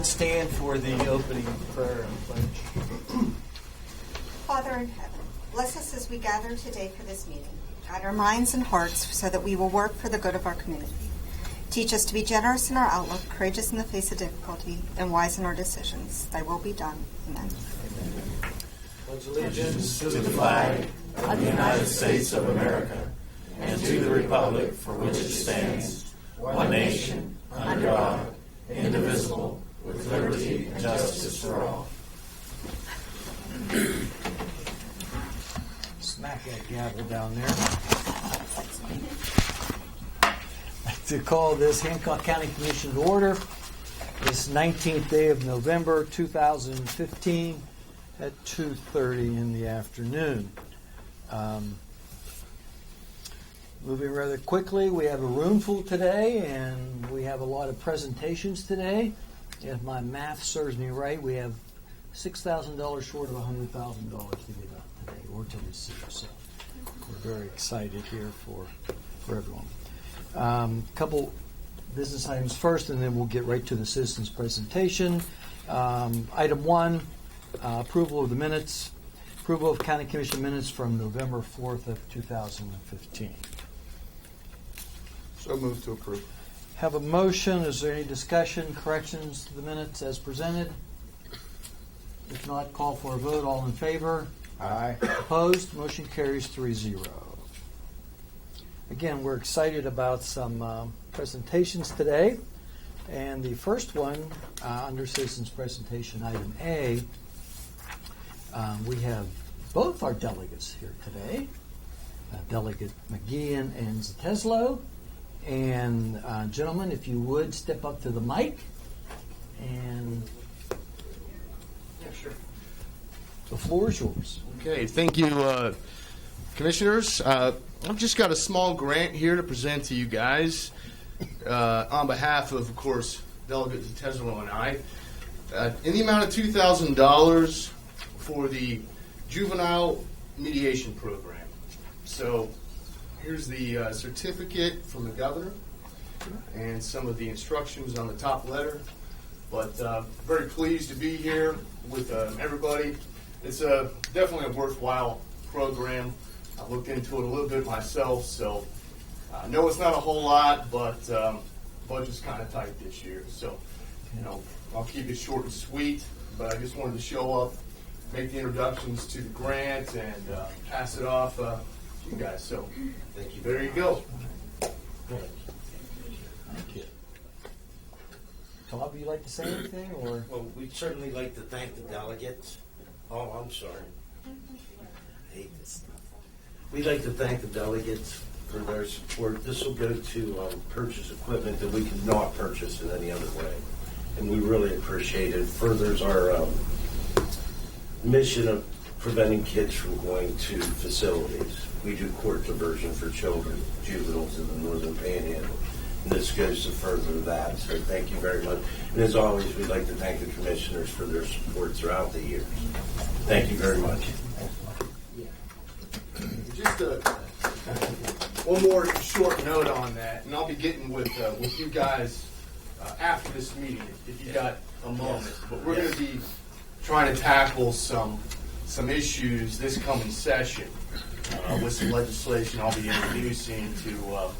would stand for the opening prayer and pledge. Father in heaven, bless us as we gather today for this meeting. Guide our minds and hearts so that we will work for the good of our community. Teach us to be generous in our outlook, courageous in the face of difficulty, and wise in our decisions. Thy will be done. Amen. Pledge allegiance to the flag of the United States of America and to the republic for which it stands, one nation, under God, indivisible, with liberty and justice for all. Smack that gavel down there. To call this Hancock County Commission to order this 19th day of November 2015 at 2:30 in the afternoon. Moving rather quickly, we have a room full today, and we have a lot of presentations today. If my math serves me right, we have $6,000 short of $100,000 to give out today, or to receive. So we're very excited here for everyone. Couple business items first, and then we'll get right to the citizens' presentation. Item 1, approval of the minutes. Approval of County Commission minutes from November 4th of 2015. So moved to approve. Have a motion. Is there any discussion, corrections to the minutes as presented? If not, call for a vote. All in favor? Aye. Opposed? Motion carries 3-0. Again, we're excited about some presentations today. And the first one, under Citizens Presentation, Item A, we have both our delegates here today, Delegate McGeehan and Zeteslow. And gentlemen, if you would step up to the mic. And yeah, sure. The floor is yours. Okay, thank you, Commissioners. I've just got a small grant here to present to you guys on behalf of course, Delegate Zeteslow and I, in the amount of $2,000 for the Juvenile Mediation Program. So here's the certificate from the governor and some of the instructions on the top letter. But very pleased to be here with everybody. It's definitely a worthwhile program. I looked into it a little bit myself, so I know it's not a whole lot, but budget's kind of tight this year. So, I'll keep it short and sweet, but I just wanted to show up, make the introductions to the grant, and pass it off to you guys. So, thank you. There you go. Thank you. Todd, would you like to say anything? Or Well, we'd certainly like to thank the delegates. Oh, I'm sorry. I hate this stuff. We'd like to thank the delegates for their support. This will go to purchase equipment that we cannot purchase in any other way. And we really appreciate it. Furthers our mission of preventing kids from going to facilities. We do court diversion for children, juveniles in the Northern Panhandle. And this goes to further that. So thank you very much. And as always, we'd like to thank the commissioners for their support throughout the years. Thank you very much. Just one more short note on that, and I'll be getting with you guys after this meeting if you got a moment. But we're going to be trying to tackle some issues this coming session with some legislation I'll be introducing to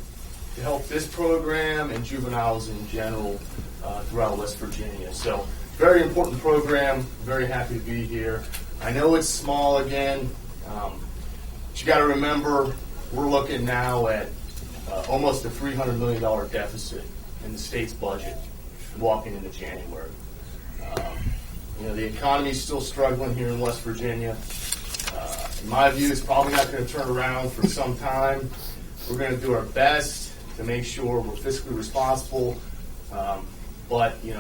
help this program and juveniles in general throughout West Virginia. So, very important program. Very happy to be here. I know it's small again. But you got to remember, we're looking now at almost a $300 million deficit in the state's budget walking into January. The economy's still struggling here in West Virginia. In my view, it's probably not going to turn around for some time. We're going to do our best to make sure we're fiscally responsible, but in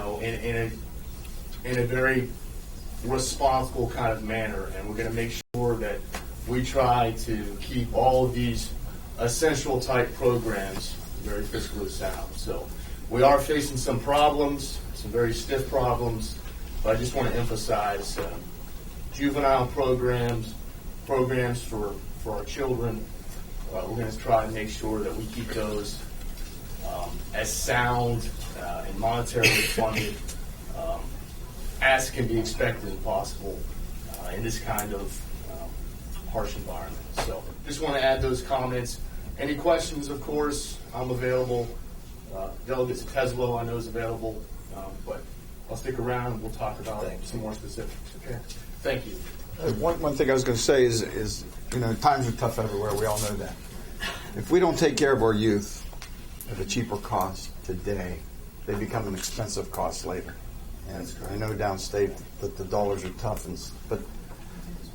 a very responsible kind of manner, and we're going to make sure that we try to keep all of these essential type programs very fiscally sound. So we are facing some problems, some very stiff problems, but I just want to emphasize juvenile programs for our children. We're going to try and make sure that we keep those as sound and monetarily funded as can be expected and possible in this kind of harsh environment. So just want to add those comments. Any questions, of course, I'm available. Delegate Teslo, I know, is available, but I'll stick around and we'll talk about some more specifics. Okay? Thank you. One thing I was going to say is, times are tough everywhere. We all know that. If we don't take care of our youth at a cheaper cost today, they become an expensive cost later. And I know downstate that the dollars are tough, but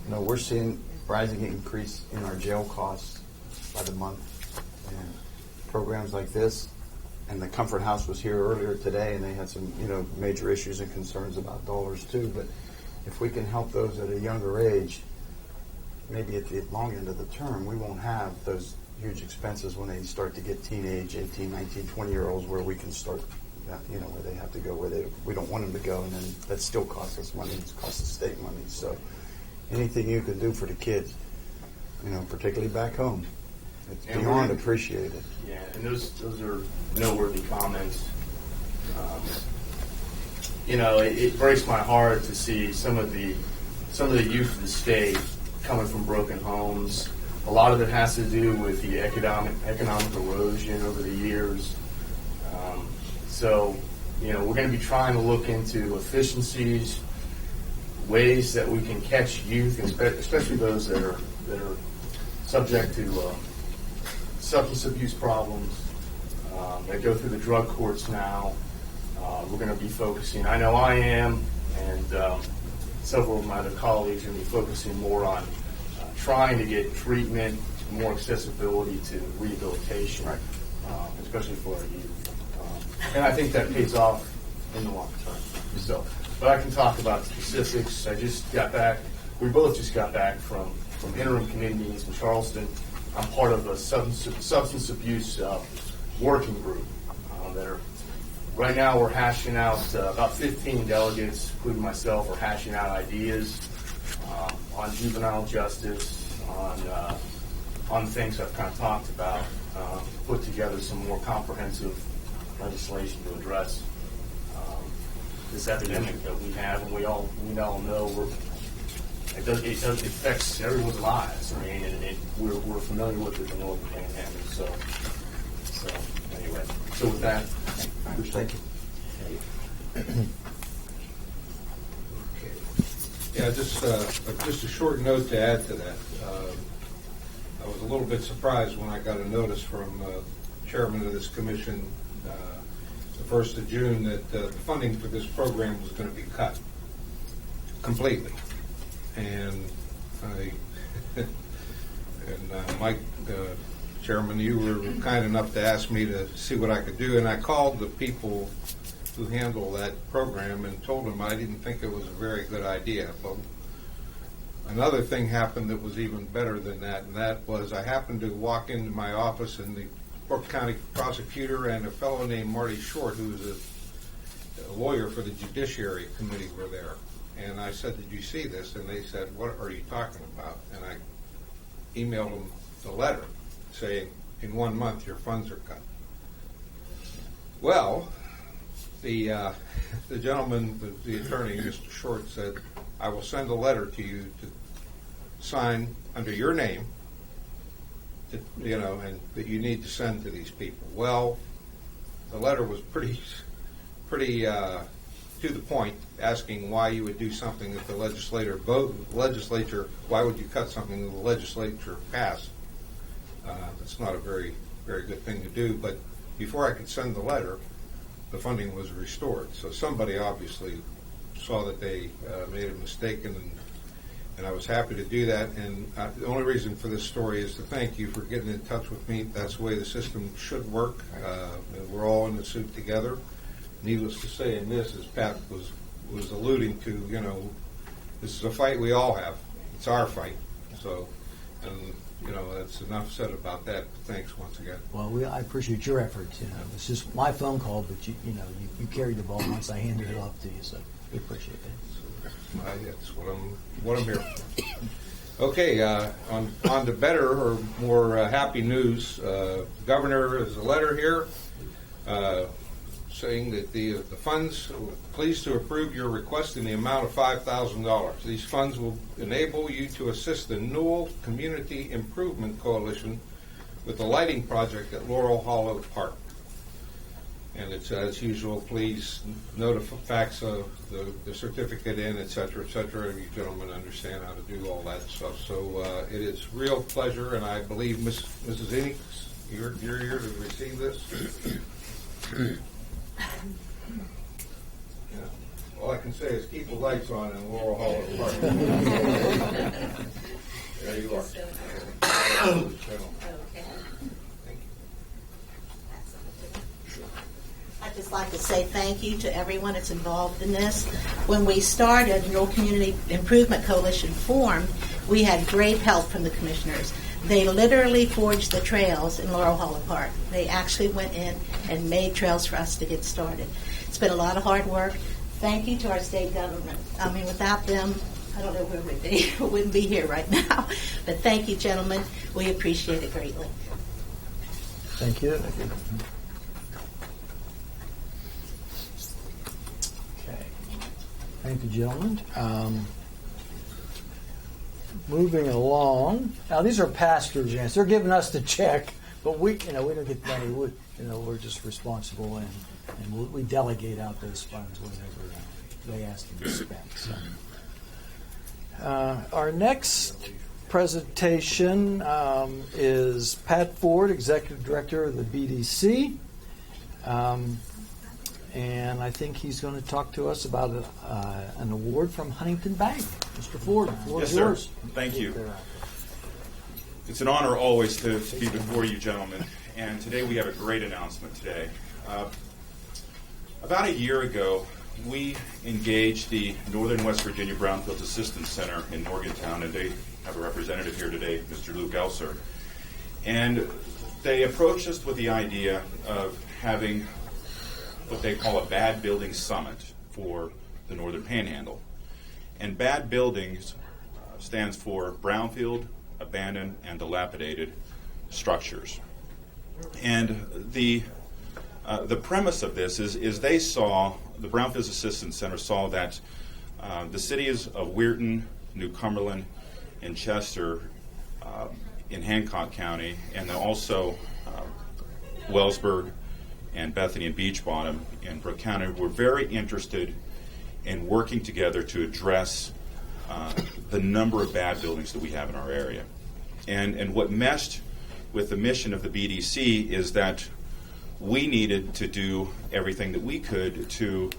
we're seeing rising increase in our jail costs by the month. And programs like this, and the Comfort House was here earlier today, and they had some major issues and concerns about dollars too. But if we can help those at a younger age, maybe at the long end of the term, we won't have those huge expenses when they start to get teenage, 18, 19, 20-year-olds, where we can start, where they have to go, we don't want them to go, and then that still costs us money. It costs the state money. So anything you can do for the kids, particularly back home, it's beyond appreciated. Yeah, and those are noteworthy comments. It breaks my heart to see some of the youth of the state coming from broken homes. A lot of it has to do with the economic erosion over the years. So, we're going to be trying to look into efficiencies, ways that we can catch youth, especially those that are subject to substance abuse problems, that go through the drug courts now. We're going to be focusing, I know I am, and several of my other colleagues are going to be focusing more on trying to get treatment, more accessibility to rehabilitation, right. Especially for our youth. And I think that pays off in the long term. So, but I can talk about specifics. We both just got back from interim committee meetings in Charleston. I'm part of a substance abuse working group right now we're hashing out, about 15 delegates, including myself, are hashing out ideas on juvenile justice, on things I've kind of talked about, put together some more comprehensive legislation to address this epidemic that we have, and we all know it affects everyone's lives. I mean, and we're familiar with it in the Northern Panhandle. So anyway, so with that, thank you. Yeah, just a short note to add to that. I was a little bit surprised when I got a notice from chairman of this commission the 1st of June that the funding for this program was going to be cut completely. And Mike, Chairman, you were kind enough to ask me to see what I could do, and I called the people who handle that program and told them I didn't think it was a very good idea. But another thing happened that was even better than that, and that was I happened to walk into my office, and the Brooke County prosecutor and a fellow named Marty Short, who was a lawyer for the Judiciary Committee, were there. And I said, "Did you see this?" And they said, "What are you talking about?" And I emailed them the letter saying, "In 1 month, your funds are cut." Well, the gentleman, the attorney, Mr. Short, said, "I will send a letter to you to sign under your name, and that you need to send to these people." Well, the letter was pretty to the point, asking why you would do something that the legislature, why would you cut something that the legislature passed? That's not a very, very good thing to do. But before I could send the letter, the funding was restored. So somebody obviously saw that they made a mistake, and I was happy to do that. And the only reason for this story is to thank you for getting in touch with me. That's the way the system should work. And we're all in the suit together. Needless to say, in this, as Pat was alluding to, this is a fight we all have. It's our fight. So, and that's enough said about that. Thanks once again. Well, I appreciate your efforts. It's just my phone call, but you carried the ball once I handed it off to you, so we appreciate that. That's what I'm here for. Okay, on to better or more happy news. Governor has a letter here saying that the funds, pleased to approve your request in the amount of $5,000. These funds will enable you to assist the Newell Community Improvement Coalition with the lighting project at Laurel Hollow Park. And it's, as usual, please fax the certificate in, et cetera, et cetera. You gentlemen understand how to do all that stuff. So it is real pleasure, and I believe Mrs. Enix, you're here to receive this. Yeah. All I can say is keep the lights on in Laurel Hollow Park. There you are. I'd just like to say thank you to everyone that's involved in this. When we started, the Newell Community Improvement Coalition formed, we had great help from the commissioners. They literally forged the trails in Laurel Hollow Park. They actually went in and made trails for us to get started. It's been a lot of hard work. Thank you to our state government. I mean, without them, I don't know where we'd be. We wouldn't be here right now. But thank you, gentlemen. We appreciate it greatly. Thank you. Okay. Thank you, gentlemen. Moving along. Now, these are pastors' grants. They're giving us the check, but we don't get money. We're just responsible, and we delegate out those funds whenever they ask to be spent. So. Our next presentation is Pat Ford, Executive Director of the BDC. And I think he's going to talk to us about an award from Huntington Bank. Mr. Ford, the floor is yours. Sir. Thank you. It's an honor always to be before you, gentlemen. And today we have a great announcement today. About a year ago, we engaged the Northern West Virginia Brownfields Assistance Center in Morgantown, and they have a representative here today, Mr. Luke Elser. And they approached us with the idea of having what they call a Bad Building Summit for the Northern Panhandle. And Bad Buildings stands for Brownfield, Abandoned, and Dilapidated Structures. And the premise of this is they saw, the Brownfields Assistance Center saw that the cities of Weirton, New Cumberland, and Chester in Hancock County, and then also Wellsburg and Bethany and Beach Bottom in Brooke County were very interested in working together to address the number of bad buildings that we have in our area. And what meshed with the mission of the BDC is that we needed to do everything that we could to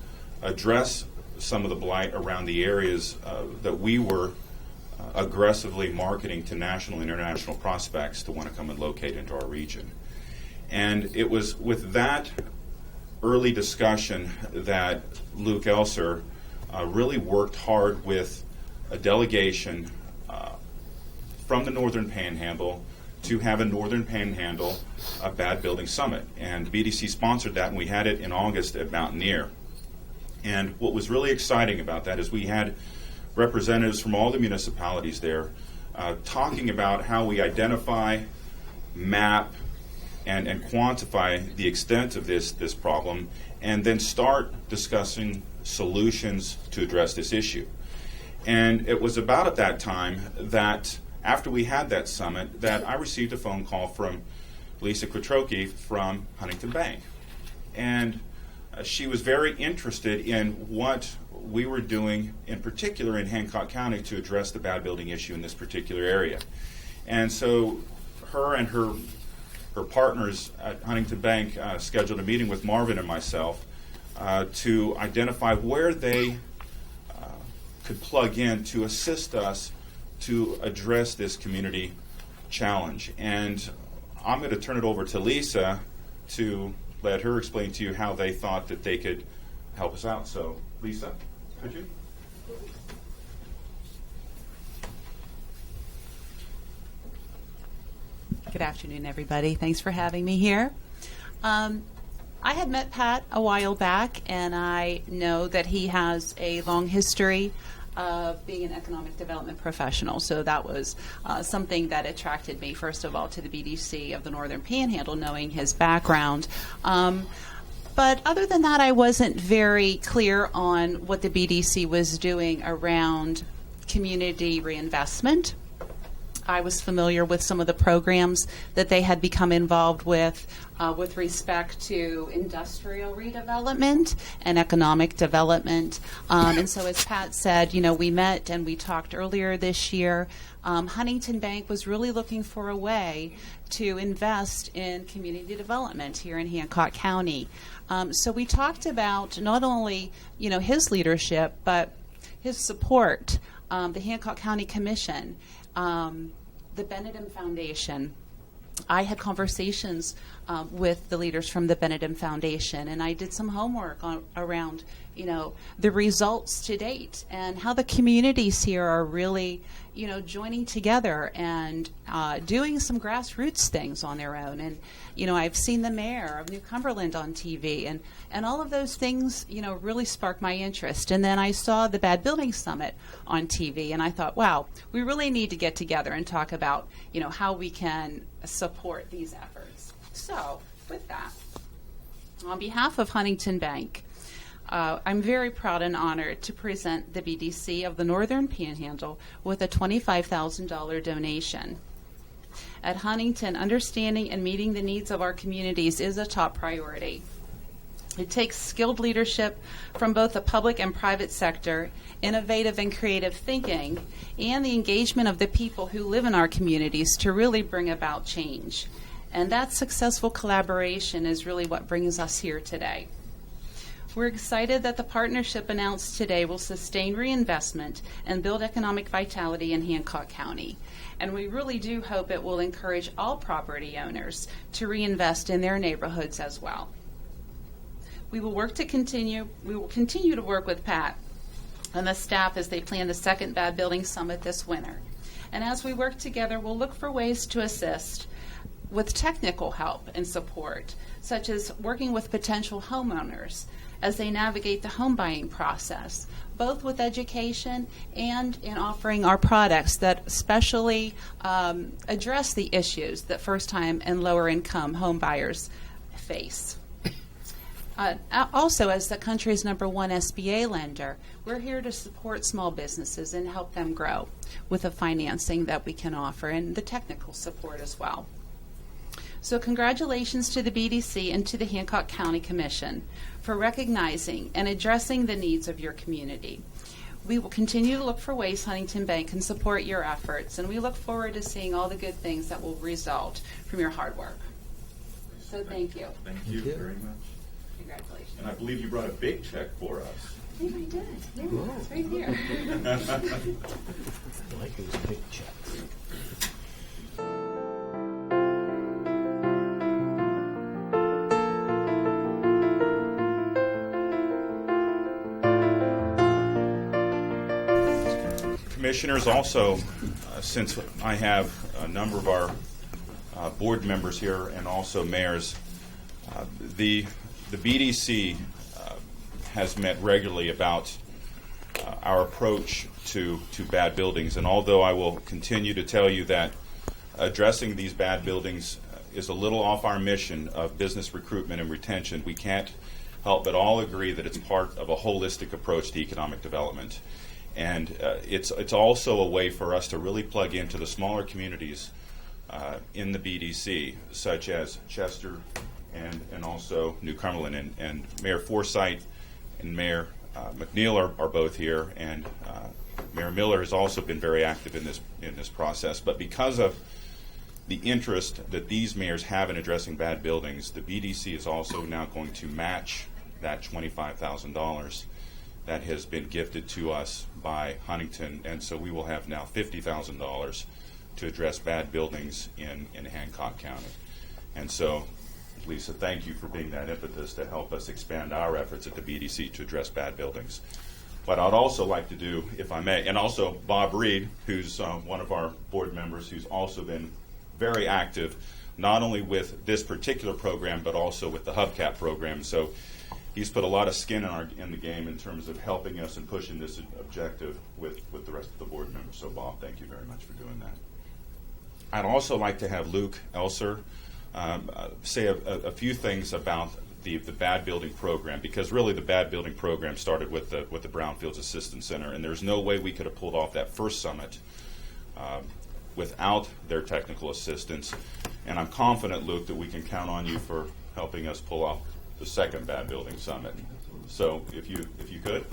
address some of the blight around the areas that we were aggressively marketing to national and international prospects to want to come and locate into our region. And it was with that early discussion that Luke Elser really worked hard with a delegation from the Northern Panhandle to have a Northern Panhandle Bad Building Summit. And BDC sponsored that, and we had it in August at Mountaineer. And what was really exciting about that is we had representatives from all the municipalities there talking about how we identify, map, and quantify the extent of this problem, and then start discussing solutions to address this issue. And it was about at that time that, after we had that summit, that I received a phone call from Lisa Quattrocchi from Huntington Bank. And she was very interested in what we were doing, in particular in Hancock County, to address the bad building issue in this particular area. And so her and her partners at Huntington Bank scheduled a meeting with Marvin and myself to identify where they could plug in to assist us to address this community challenge. And I'm going to turn it over to Lisa to let her explain to you how they thought that they could help us out. So, Lisa, could you? Good afternoon, everybody. Thanks for having me here. I had met Pat a while back, and I know that he has a long history of being an economic development professional. So that was something that attracted me, first of all, to the BDC of the Northern Panhandle, knowing his background. But other than that, I wasn't very clear on what the BDC was doing around community reinvestment. I was familiar with some of the programs that they had become involved with respect to industrial redevelopment and economic development. And so as Pat said, we met and we talked earlier this year. Huntington Bank was really looking for a way to invest in community development here in Hancock County. So we talked about not only, his leadership, but his support, the Hancock County Commission, the Benedum Foundation. I had conversations with the leaders from the Benedum Foundation, and I did some homework around, the results to date and how the communities here are really, joining together and doing some grassroots things on their own. And, I've seen the mayor of New Cumberland on TV, and all of those things, really sparked my interest. And then I saw the Bad Building Summit on TV, and I thought, wow, we really need to get together and talk about, how we can support these efforts. So, with that, on behalf of Huntington Bank, I'm very proud and honored to present the BDC of the Northern Panhandle with a $25,000 donation. At Huntington, understanding and meeting the needs of our communities is a top priority. It takes skilled leadership from both the public and private sector, innovative and creative thinking, and the engagement of the people who live in our communities to really bring about change. And that successful collaboration is really what brings us here today. We're excited that the partnership announced today will sustain reinvestment and build economic vitality in Hancock County. And we really do hope it will encourage all property owners to reinvest in their neighborhoods as well. We will continue to work with Pat and the staff as they plan the second Bad Building Summit this winter. And as we work together, we'll look for ways to assist with technical help and support, such as working with potential homeowners as they navigate the home buying process, both with education and in offering our products that especially address the issues that first-time and lower-income home buyers face. Also, as the country's #1 SBA lender, we're here to support small businesses and help them grow with the financing that we can offer and the technical support as well. So congratulations to the BDC and to the Hancock County Commission for recognizing and addressing the needs of your community. We will continue to look for ways Huntington Bank can support your efforts, and we look forward to seeing all the good things that will result from your hard work. So thank you. Thank you very much. Congratulations. And I believe you brought a big check for us. I think I did. Yeah, it's right here. I like those big checks. Commissioners, also, since I have a number of our board members here and also mayors, the BDC has met regularly about our approach to bad buildings. And although I will continue to tell you that addressing these bad buildings is a little off our mission of business recruitment and retention, we can't help but all agree that it's part of a holistic approach to economic development. And it's also a way for us to really plug into the smaller communities in the BDC, such as Chester and also New Cumberland. And Mayor Forsythe and Mayor McNeil are both here, and Mayor Miller has also been very active in this process. But because of the interest that these mayors have in addressing bad buildings, the BDC is also now going to match that $25,000 that has been gifted to us by Huntington, and so we will have now $50,000 to address bad buildings in Hancock County. And so, Lisa, thank you for being that impetus to help us expand our efforts at the BDC to address bad buildings. What I'd also like to do, if I may, and also Bob Reed, who's one of our board members, who's also been very active, not only with this particular program, but also with the Hubcap program. So he's put a lot of skin in the game in terms of helping us and pushing this objective with the rest of the board members. So, Bob, thank you very much for doing that. I'd also like to have Luke Elser say a few things about the bad building program, because really the bad building program started with the Brownfields Assistance Center, and there's no way we could have pulled off that first summit without their technical assistance. And I'm confident, Luke, that we can count on you for helping us pull off the second bad building summit. So if you could.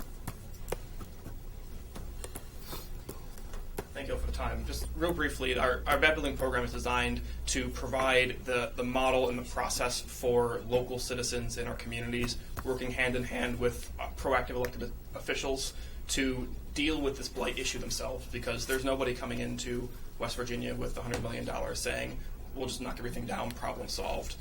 Thank you all for the time. Just real briefly, our bad building program is designed to provide the model and the process for local citizens in our communities, working hand in hand with proactive elected officials to deal with this blight issue themselves, because there's nobody coming into West Virginia with $100 million saying, we'll just knock everything down, problem solved.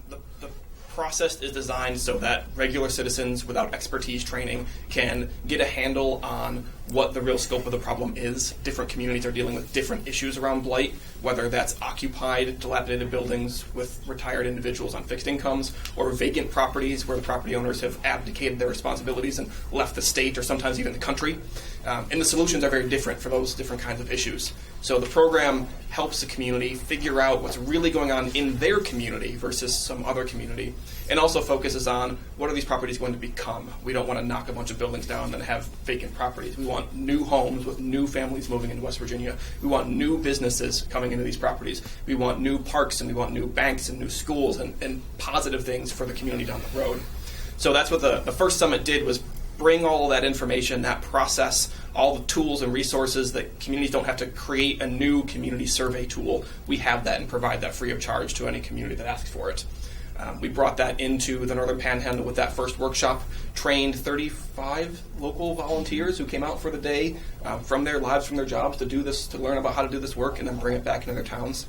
The process is designed so that regular citizens without expertise training can get a handle on what the real scope of the problem is. Different communities are dealing with different issues around blight, whether that's occupied, dilapidated buildings with retired individuals on fixed incomes, or vacant properties where the property owners have abdicated their responsibilities and left the state or sometimes even the country. And the solutions are very different for those different kinds of issues. So the program helps the community figure out what's really going on in their community versus some other community, and also focuses on what are these properties going to become. We don't want to knock a bunch of buildings down and then have vacant properties. We want new homes with new families moving into West Virginia. We want new businesses coming into these properties. We want new parks, and we want new banks and new schools and positive things for the community down the road. So that's what the first summit did, was bring all of that information, that process, all the tools and resources that communities don't have to create a new community survey tool. We have that and provide that free of charge to any community that asks for it. We brought that into the Northern Panhandle with that first workshop, trained 35 local volunteers who came out for the day from their lives, from their jobs, to do this, to learn about how to do this work and then bring it back into their towns.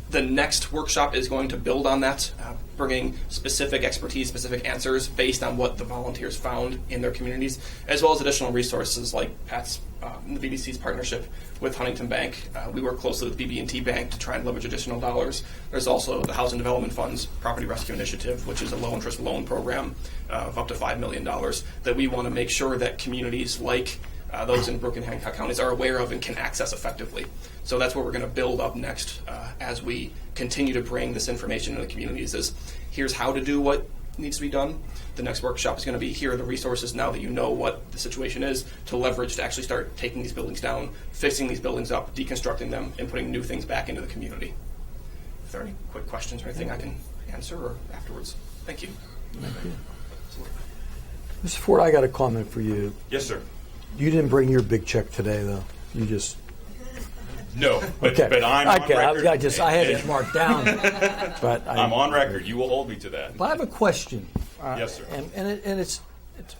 The next workshop is going to build on that, bringing specific expertise, specific answers based on what the volunteers found in their communities, as well as additional resources like Pat's, the BDC's partnership with Huntington Bank. We work closely with BB&T Bank to try and leverage additional dollars. There's also the Housing Development Fund's Property Rescue Initiative, which is a low-interest loan program of up to $5 million that we want to make sure that communities like those in Brooke and Hancock counties are aware of and can access effectively. So that's what we're going to build up next as we continue to bring this information to the communities. Is here's how to do what needs to be done. The next workshop is going to be, here are the resources now that you know what the situation is to leverage to actually start taking these buildings down, fixing these buildings up, deconstructing them, and putting new things back into the community. If there are any quick questions or anything I can answer, or afterwards. Thank you. Thank you. Mr. Ford, I got a comment for you. Yes, sir. You didn't bring your big check today, though. You just... No, but I'm on record. I had it marked down. But I'm on record. You will hold me to that. But I have a question. Yes, sir. And it's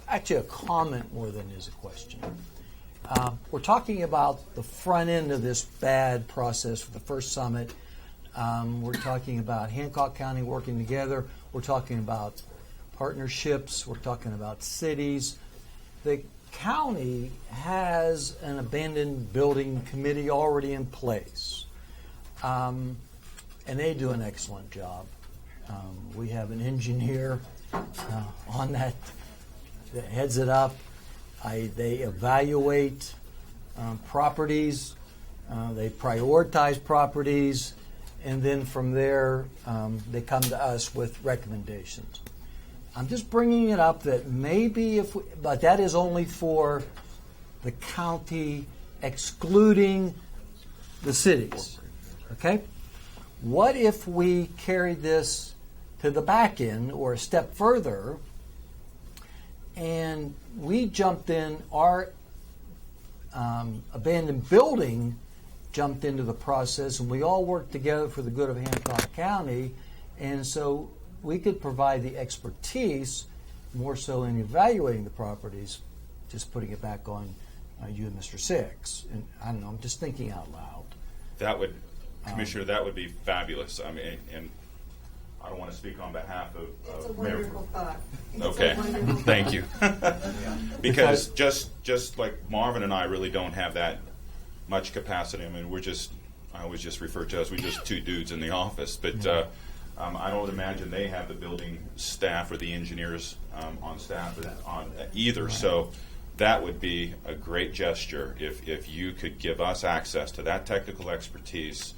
actually a comment more than it is a question. We're talking about the front end of this bad process for the first summit. We're talking about Hancock County working together. We're talking about partnerships. We're talking about cities. The county has an abandoned building committee already in place, and they do an excellent job. We have an engineer on that heads it up. They evaluate properties, they prioritize properties, and then from there they come to us with recommendations. I'm just bringing it up that maybe but that is only for the county, excluding the cities. Okay? What if we carried this to the back end or a step further, and we jumped in, our abandoned building jumped into the process, and we all worked together for the good of Hancock County, and so we could provide the expertise more so in evaluating the properties, just putting it back on you and Mr. Six. And I don't know, I'm just thinking out loud. That would, Commissioner, that would be fabulous. I mean, and I don't want to speak on behalf of It's a wonderful thought. Okay, thank you. Because just like Marvin and I really don't have that much capacity. I mean, I always just refer to us, we're just two dudes in the office. But I don't imagine they have the building staff or the engineers on staff on either. Right. So that would be a great gesture if you could give us access to that technical expertise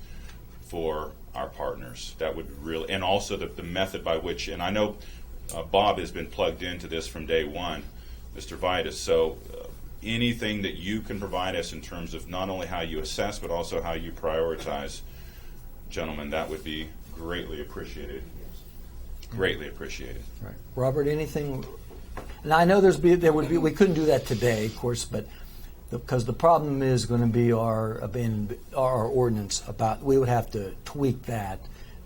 for our partners. That would really, and also the method by which, and I know Bob has been plugged into this from day one, Mr. Vitus, so anything that you can provide us in terms of not only how you assess, but also how you prioritize, gentlemen, that would be greatly appreciated. Greatly appreciated. Right. Robert, anything? And I know we couldn't do that today, of course, but because the problem is going to be our ordinance about, we would have to tweak that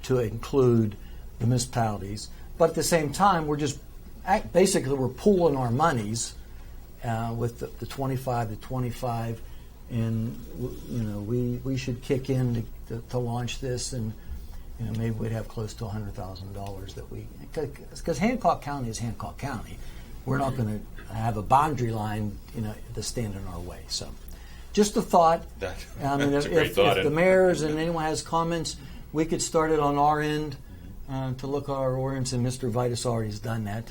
to include the municipalities. But at the same time, we're pooling our monies with the 25 to 25, and we should kick in to launch this, and maybe we'd have close to $100,000 that because Hancock County is Hancock County. We're not going to have a boundary line, to stand in our way. So, just a thought. I mean, if the mayors and anyone has comments, we could start it on our end to look at our ordinance, and Mr. Vitus already has done that,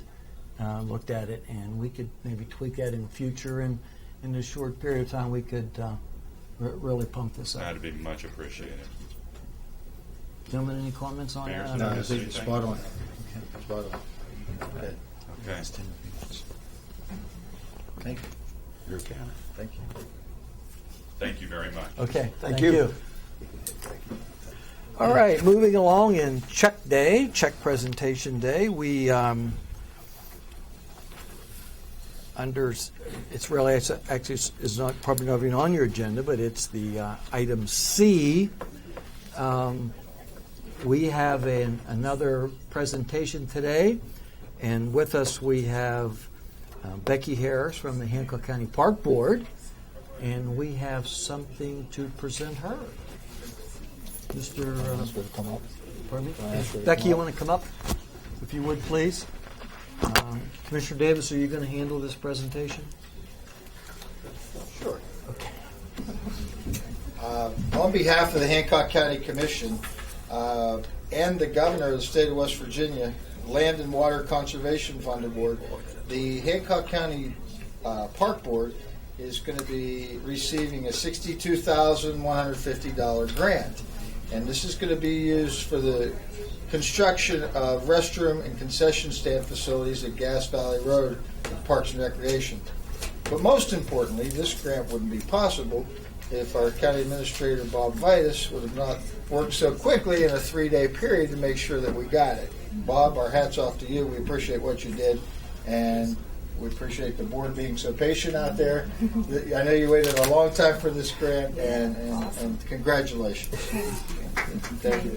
looked at it, and we could maybe tweak that in the future. And in a short period of time, we could really pump this up. That'd be much appreciated. Gentlemen, any comments on that? No, I think it's spot on. Spot on. Okay. Okay. Thank you. You're okay. Thank you. Thank you very much. Okay, thank you. All right, moving along in check presentation day, we it's not probably not even on your agenda, but it's the item C. We have another presentation today, and with us we have Becky Harris from the Hancock County Park Board, and we have something to present her. Pardon me? Becky, you want to come up, if you would, please? Commissioner Davis, are you going to handle this presentation? Sure. Okay. On behalf of the Hancock County Commission and the Governor of the State of West Virginia, Land and Water Conservation Fund Board, the Hancock County Park Board is going to be receiving a $62,150 grant. And this is going to be used for the construction of restroom and concession stand facilities at Gas Valley Road at Parks and Recreation. But most importantly, this grant wouldn't be possible if our County Administrator, Bob Vitus, would have not worked so quickly in a 3-day period to make sure that we got it. Bob, our hat's off to you. We appreciate what you did, and we appreciate the board being so patient out there. I know you waited a long time for this grant, and congratulations. Thank you.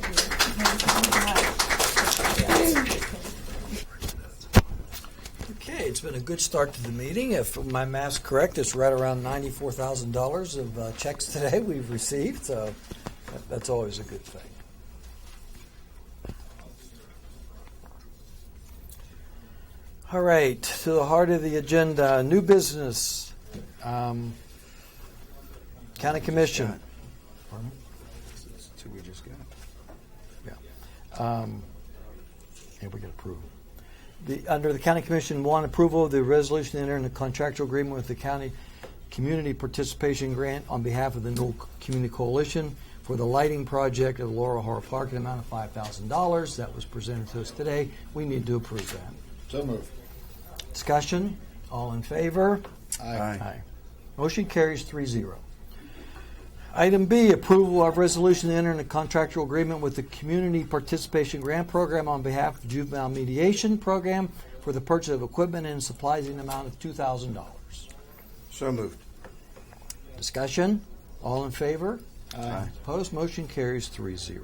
Okay, it's been a good start to the meeting. If my math's correct, it's right around $94,000 of checks today we've received, so that's always a good thing. All right, to the heart of the agenda, new business. County Commission. Pardon? That's two we just got. Yeah. We got approval. Under the County Commission, one, approval of the resolution to enter into contractual agreement with the County Community Participation Grant on behalf of the Newell Community Coalition for the lighting project of Laurel Harbor Park, an amount of $5,000. That was presented to us today. We need to approve that. So moved. Discussion? All in favor? Aye. Motion carries 3-0. Item B, approval of resolution to enter into contractual agreement with the Community Participation Grant Program on behalf of the Juvenile Mediation Program for the purchase of equipment and supplies in the amount of $2,000. So moved. Discussion? All in favor? Aye. Opposed? Motion carries 3-0.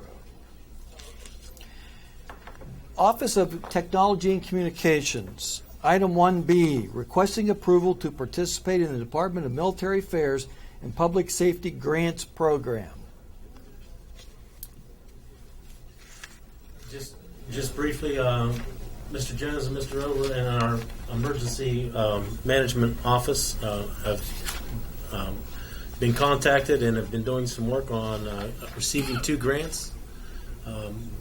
Office of Technology and Communications. Item 1B, requesting approval to participate in the Department of Military Affairs and Public Safety Grants Program. Just briefly, Mr. Jones and Mr. Over in our emergency management office have been contacted and have been doing some work on receiving 2 grants.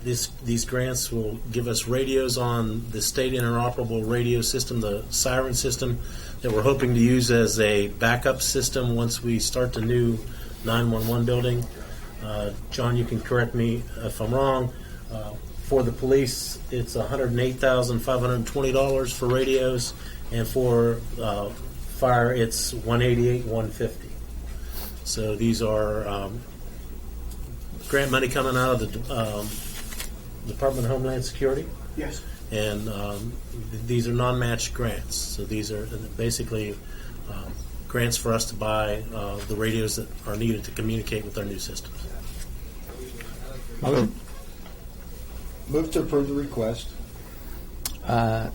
These grants will give us radios on the state interoperable radio system, the Siren system, that we're hoping to use as a backup system once we start the new 911 building. John, you can correct me if I'm wrong. For the police, it's $108,520 for radios, and for fire, it's $188,150. So these are grant money coming out of the Department of Homeland Security. Yes. And these are non-matched grants. So these are basically grants for us to buy the radios that are needed to communicate with our new systems. Move to approve the request.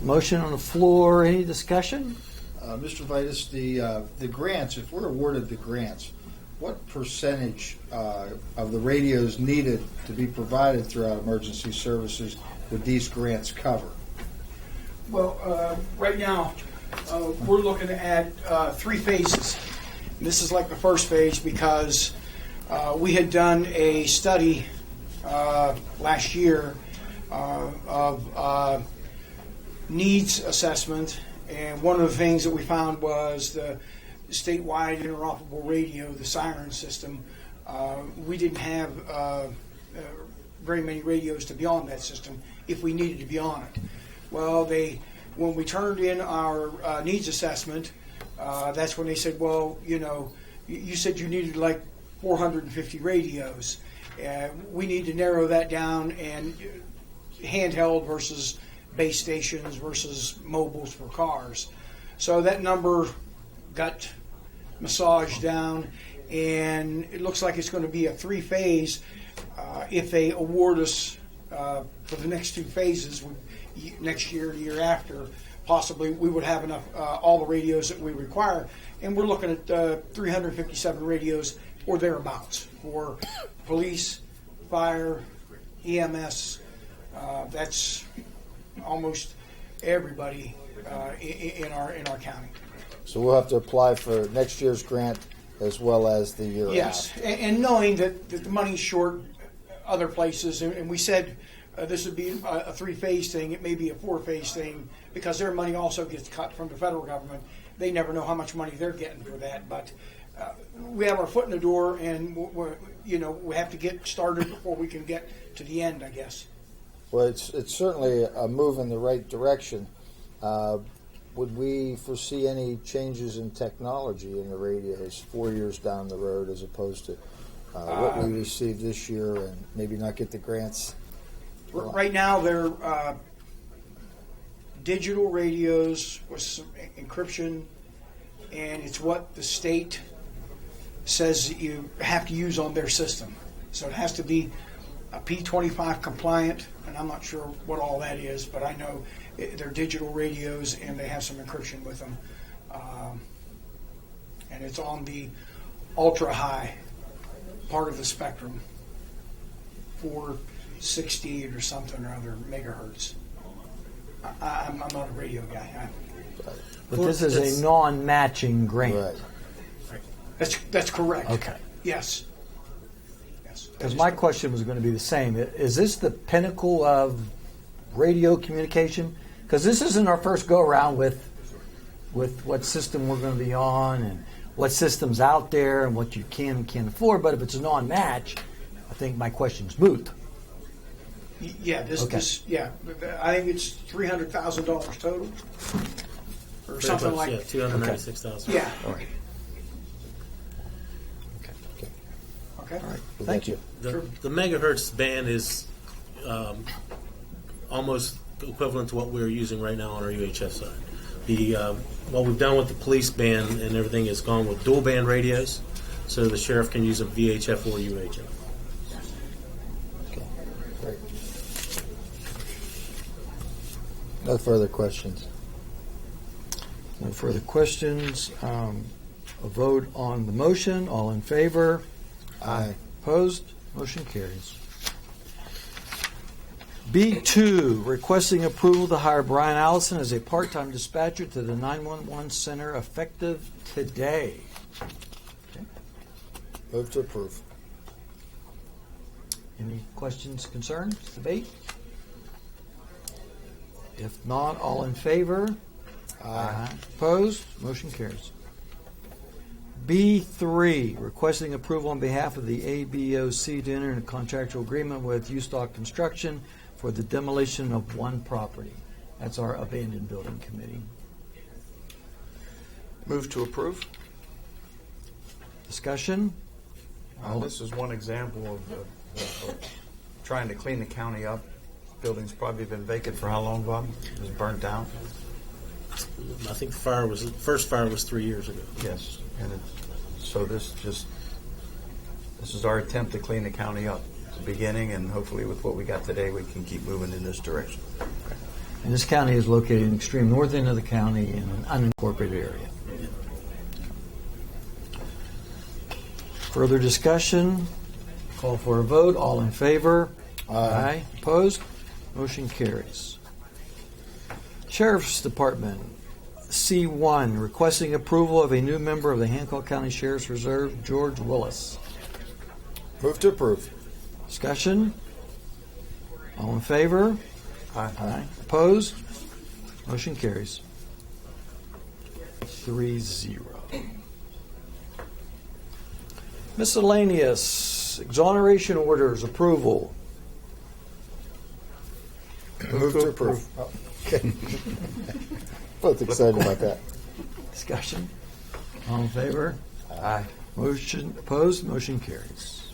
Motion on the floor. Any discussion? Mr. Vitus, the grants, if we're awarded the grants, what percentage of the radios needed to be provided throughout emergency services would these grants cover? Well, right now, we're looking to add 3 phases. And this is like the first phase because we had done a study last year of needs assessment, and one of the things that we found was the statewide interoperable radio, the siren system. We didn't have very many radios to be on that system if we needed to be on it. Well, when we turned in our needs assessment, that's when they said, well, you said you needed like 450 radios. We need to narrow that down, and handheld versus base stations versus mobiles for cars. So that number got massaged down, and it looks like it's going to be a 3-phase. If they award us for the next 2 phases, next year, the year after, possibly we would have enough, all the radios that we require. And we're looking at 357 radios or thereabouts for police, fire, EMS. That's almost everybody in our county. So we'll have to apply for next year's grant as well as the year Yes, out. and knowing that the money's short other places, and we said this would be a 3-phase thing, it may be a 4-phase thing, because their money also gets cut from the federal government. They never know how much money they're getting for that, but we have our foot in the door, and we have to get started before we can get to the end, I guess. Well, it's certainly a move in the right direction. Would we foresee any changes in technology in the radios 4 years down the road as opposed to what we received this year and maybe not get the grants? Right now, they're digital radios with some encryption, and it's what the state says that you have to use on their system. So it has to be a P25 compliant, and I'm not sure what all that is, but I know they're digital radios and they have some encryption with them. And it's on the ultra high part of the spectrum, 460 or something or other megahertz. I'm not a radio guy. But this is a non-matching grant. Right. That's correct. Okay. Yes. Because my question was going to be the same. Is this the pinnacle of radio communication? Because this isn't our first go-around with what system we're going to be on and what system's out there and what you can and can't afford. But if it's a non-match, I think my question's moot. Yeah, I think it's $300,000 total, or something like. Yeah, $296,000. Yeah. All right. Okay. All right. Thank you. The megahertz band is almost equivalent to what we're using right now on our UHF side. What we've done with the police band and everything is gone with dual band radios, so the sheriff can use a VHF or UHF. Okay. Great. No further questions. No further questions. A vote on the motion. All in favor? Aye. Opposed? Motion carries. B2, requesting approval to hire Brian Allison as a part-time dispatcher to the 911 Center effective today. Okay. Move to approve. Any questions, concerns, debate? If not, all in favor? Aye. Opposed? Motion carries. B3, requesting approval on behalf of the ABOC to enter a contractual agreement with Ustock Construction for the demolition of one property. That's our abandoned building committee. Move to approve. Discussion? This is one example of trying to clean the county up. Building's probably been vacant for how long, Bob? It was burnt down? I think the first fire was 3 years ago. Yes. And so this is our attempt to clean the county up. It's the beginning, and hopefully with what we got today, we can keep moving in this direction. And this county is located in the extreme north end of the county in an unincorporated area. Further discussion? Call for a vote. All in favor? Aye. Opposed? Motion carries. Sheriff's Department, C1, requesting approval of a new member of the Hancock County Sheriff's Reserve, George Willis. Move to approve. Discussion? All in favor? Aye. Opposed? Motion carries. 3-0. Miscellaneous exoneration orders approval. Move to approve. Okay. Both excited about that. Discussion? All in favor? Aye. Motion opposed? Motion carries.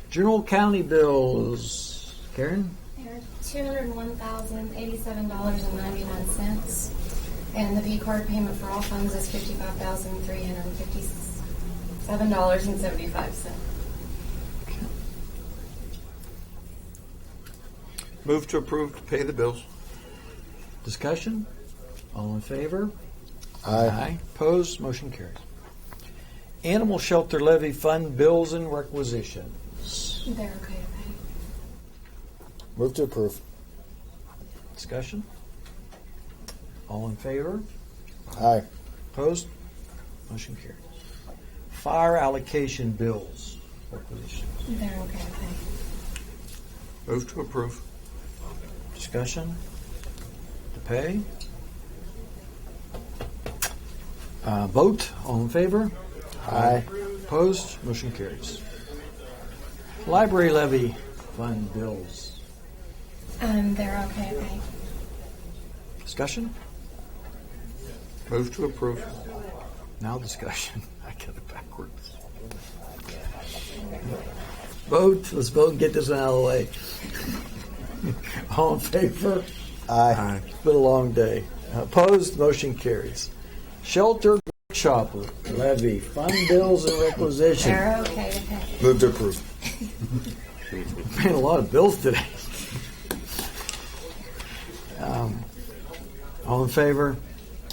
General county bills. Karen? They're $201,087.99, and the B card payment for all funds is $55,357.75. Move to approve to pay the bills. Discussion? All in favor? Aye. Opposed? Motion carries. Animal shelter levy fund bills and requisitions. They're okay to pay. Move to approve. Discussion? All in favor? Aye. Opposed? Motion carries. Fire allocation bills, requisitions. They're okay to pay. Move to approve. Discussion? To pay? Vote? All in favor? Aye. Opposed? Motion carries. Library levy fund bills. They're okay to pay. Discussion? Move to approve. Now discussion. I get it backwards. Vote. Let's vote and get this one out of the way. All in favor? Aye. It's been a long day. Opposed? Motion carries. Shelter workshop levy fund bills and requisitions. They're okay to pay. Move to approve. Paying a lot of bills today. All in favor?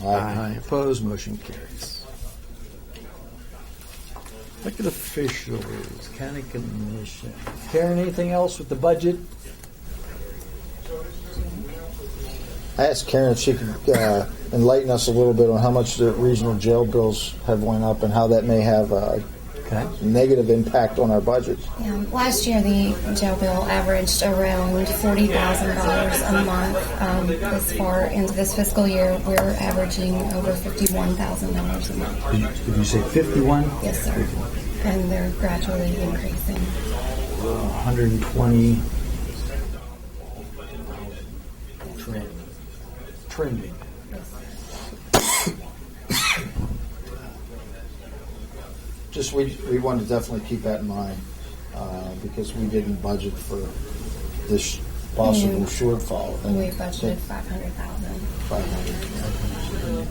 Aye. Opposed? Motion carries. Elected officials, county commission. Karen, anything else with the budget? I asked Karen if she could enlighten us a little bit on how much the regional jail bills have went up and how that may have a negative impact on our budget. Last year, the jail bill averaged around $40,000 a month. This far into this fiscal year, we're averaging over $51,000 a month. Did you say 51? Yes, sir. And they're gradually increasing. 120 trending. Just we want to definitely keep that in mind because we didn't budget for this possible shortfall. And we budgeted $500,000.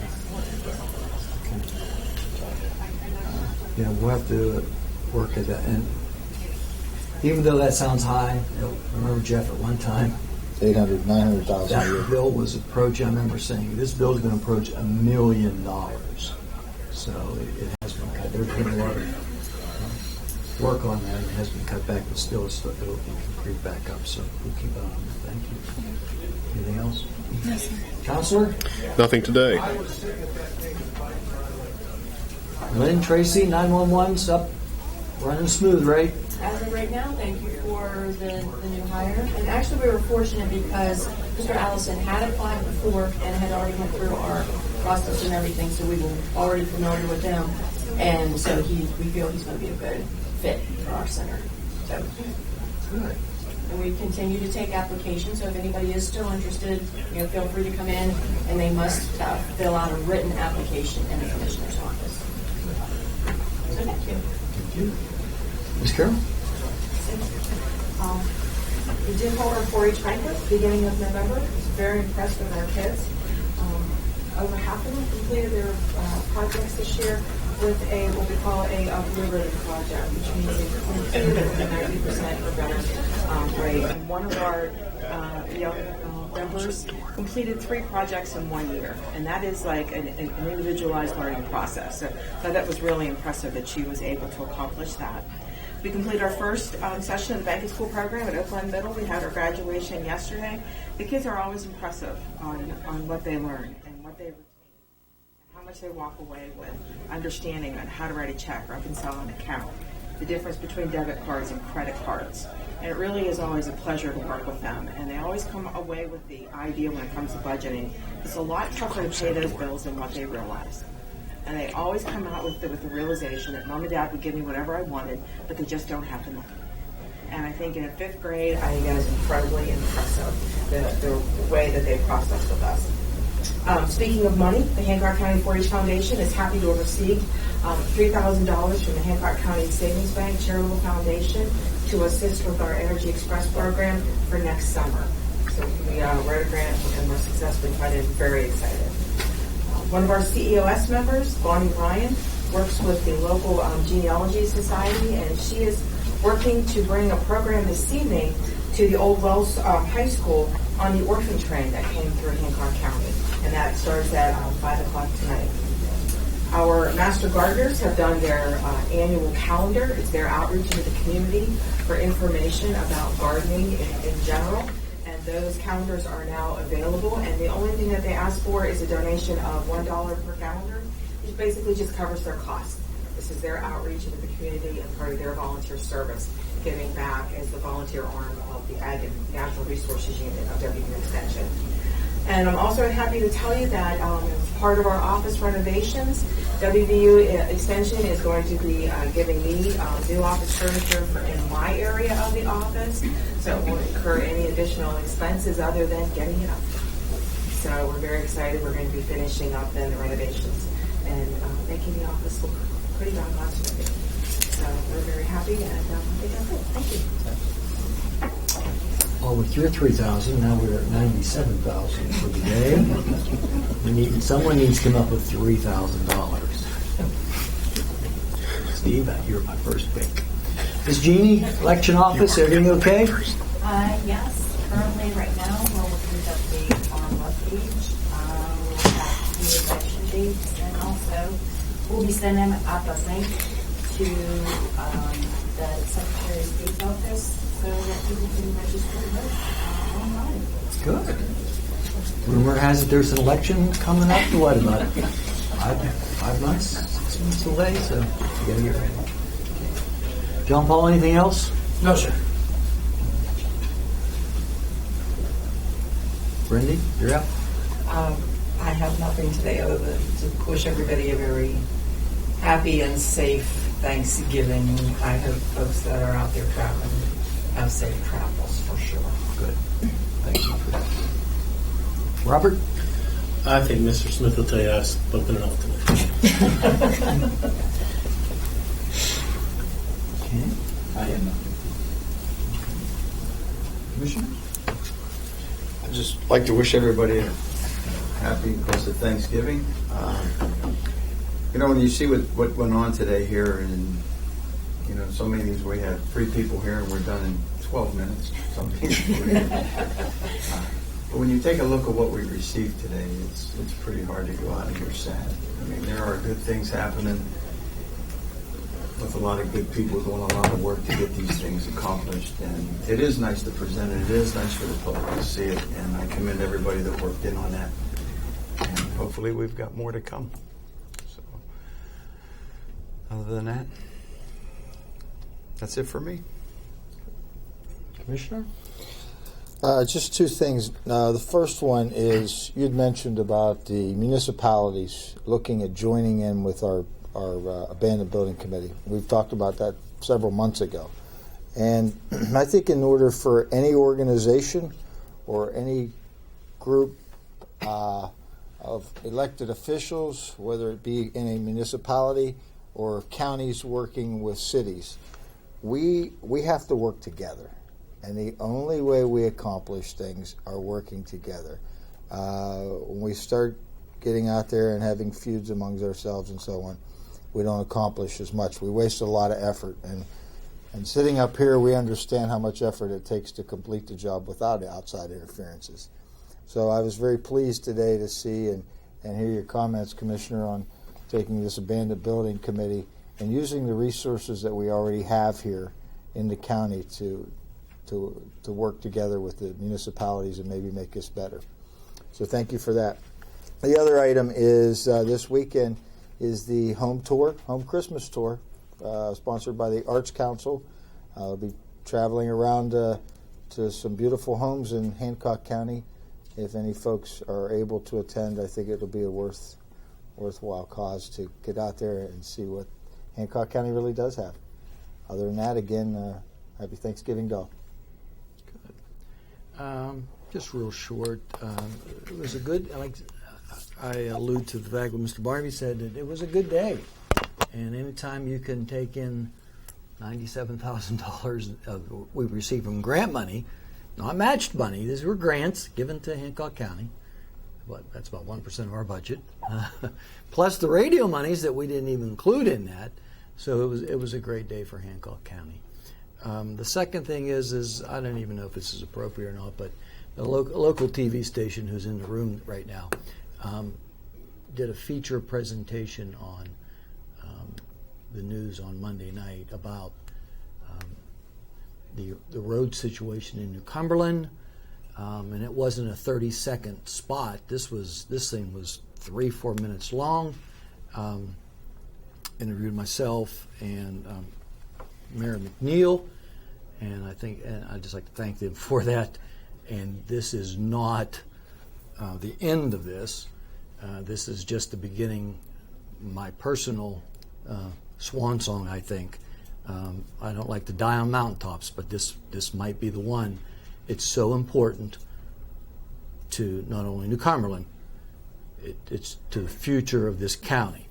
Yeah, we'll have to work at that. And even though that sounds high, I remember Jeff at one time, $900,000 a year. that bill was approaching, I remember saying, this bill is going to approach $1 million. So it has been cut. There's been a lot of work on that. It has been cut back, but still it'll creep back up. So we'll keep on. Thank you. Anything else? No, sir. Counselor? Nothing today. Lynn, Tracy, 911's up, running smooth, right? As of right now, thank you for the new hire. And actually, we were fortunate because Mr. Allison had applied before and had already went through our process and everything, so we were already familiar with them. And so we feel he's going to be a good fit for our center. So, Good. and we continue to take applications, so if anybody is still interested, feel free to come in, and they must fill out a written application in the commissioner's office. So thank you. Thank you. Ms. Carroll? We did hold our 4-H banquet beginning of November. I was very impressed with our kids. Over half of them completed their projects this year with what we call a blue ribbon project, which means they completed with a 90% or better grade. And one of our young members completed 3 projects in 1 year, and that is like an individualized learning process. So I thought that was really impressive that she was able to accomplish that. We completed our first session of the banking school program at Oakland Middle. We had our graduation yesterday. The kids are always impressive on what they learn and what they retain, and how much they walk away with understanding on how to write a check, reconcile an account, the difference between debit cards and credit cards. And it really is always a pleasure to work with them. And they always come away with the idea when it comes to budgeting. It's a lot tougher to pay those bills than what they realize. And they always come out with the realization that Mom and Dad would give me whatever I wanted, but they just don't have the money. And I think in 5th grade, I think that is incredibly impressive, the way that they process with us. Speaking of money, the Hancock County 4-H Foundation is happy to have received $3,000 from the Hancock County Savings Bank Charitable Foundation to assist with our Energy Express program for next summer. So we wrote a grant and we're successfully funded. Very excited. One of our CEOS members, Bonnie Ryan, works with the local genealogy society, and she is working to bring a program this evening to the Old Wells High School on the orphan train that came through Hancock County, and that starts at 5 o'clock tonight. Our Master Gardeners have done their annual calendar. It's their outreach into the community for information about gardening in general. Those calendars are now available, and the only thing that they ask for is a donation of $1 per calendar, which basically just covers their costs. This is their outreach into the community and part of their volunteer service, giving back as the volunteer arm of the Ag and Natural Resources Unit of WVU Extension. And I'm also happy to tell you that as part of our office renovations, WVU Extension is going to be giving me new office furniture in my area of the office, so it won't incur any additional expenses other than getting it up. So we're very excited. We're going to be finishing up then the renovations and making the office look pretty darn nice. So we're very happy, and I think that's it. Thank you. Well, with your 3,000, now we're at 97,000 for the day. Someone needs to come up with $3,000. Steve, you're my first pick. Ms. Jeannie, election office, everything okay? Yes. Currently, right now, we're looking to update on webpage. We'll have the election dates, and also we'll be sending out a link to the Secretary of State's office so that people can register to vote online. Good. Rumor has it there's an election coming up. What, about 5 months, 6 months away? So you got to get ready. John Paul, anything else? No, sir. Brendy, you're up. I have nothing today other than to wish everybody a very happy and safe Thanksgiving. I hope folks that are out there traveling have safe travels for sure. Good. Thank you for that. Robert? I think Mr. Smith will tell you I've spoken enough today. Okay. I have nothing. Commissioner? I'd just like to wish everybody a happy, blessed Thanksgiving. When you see what went on today here, and so many things, we had 3 people here and we're done in 12 minutes. But when you take a look at what we received today, it's pretty hard to go out of here sad. I mean, there are good things happening with a lot of good people doing a lot of work to get these things accomplished, and it is nice to present it. It is nice for the public to see it, and I commend everybody that worked in on that. And hopefully we've got more to come. So, other than that, that's it for me. Commissioner? Just 2 things. The first one is you'd mentioned about the municipalities looking at joining in with our our abandoned building committee. We've talked about that several months ago. And I think in order for any organization or any group of elected officials, whether it be in a municipality or counties working with cities, we have to work together. And the only way we accomplish things are working together. When we start getting out there and having feuds amongst ourselves and so on, we don't accomplish as much. We waste a lot of effort. And sitting up here, we understand how much effort it takes to complete the job without outside interferences. So I was very pleased today to see and hear your comments, Commissioner, on taking this abandoned building committee and using the resources that we already have here in the county to work together with the municipalities and maybe make this better. So thank you for that. The other item is this weekend is the home Christmas tour, sponsored by the Arts Council. I'll be traveling around to some beautiful homes in Hancock County. If any folks are able to attend, I think it'll be a worthwhile cause to get out there and see what Hancock County really does have. Other than that, again, happy Thanksgiving to all. Just real short. It was a good. I allude to the fact what Mr. Barnaby said, that it was a good day. And anytime you can take in $97,000 we received from grant money, not matched money. These were grants given to Hancock County. But that's about 1% of our budget, plus the radio monies that we didn't even include in that. So it was a great day for Hancock County. The second thing is I don't even know if this is appropriate or not, but a local TV station who's in the room right now did a feature presentation on the news on Monday night about the road situation in New Cumberland, and it wasn't a 30-second spot. This thing was 3-4 minutes long. Interviewed myself and Mayor McNeil, and I'd just like to thank them for that. And this is not the end of this. This is just the beginning. My personal swan song, I think. I don't like to die on mountaintops, but this might be the one. It's so important to not only New Cumberland, it's to the future of this county.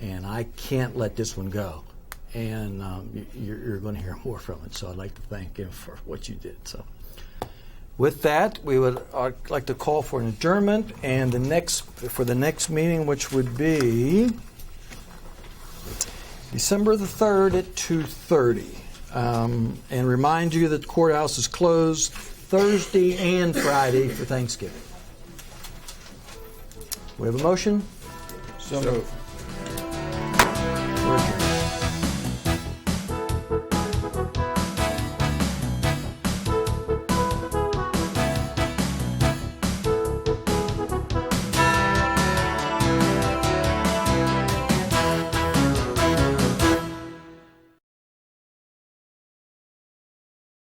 And I can't let this one go. And you're going to hear more from it. So I'd like to thank him for what you did. So with that, I'd like to call for an adjournment, and for the next meeting, which would be December the 3rd at 2:30. And remind you that the courthouse is closed Thursday and Friday for Thanksgiving. We have a motion? So moved. We're adjourned.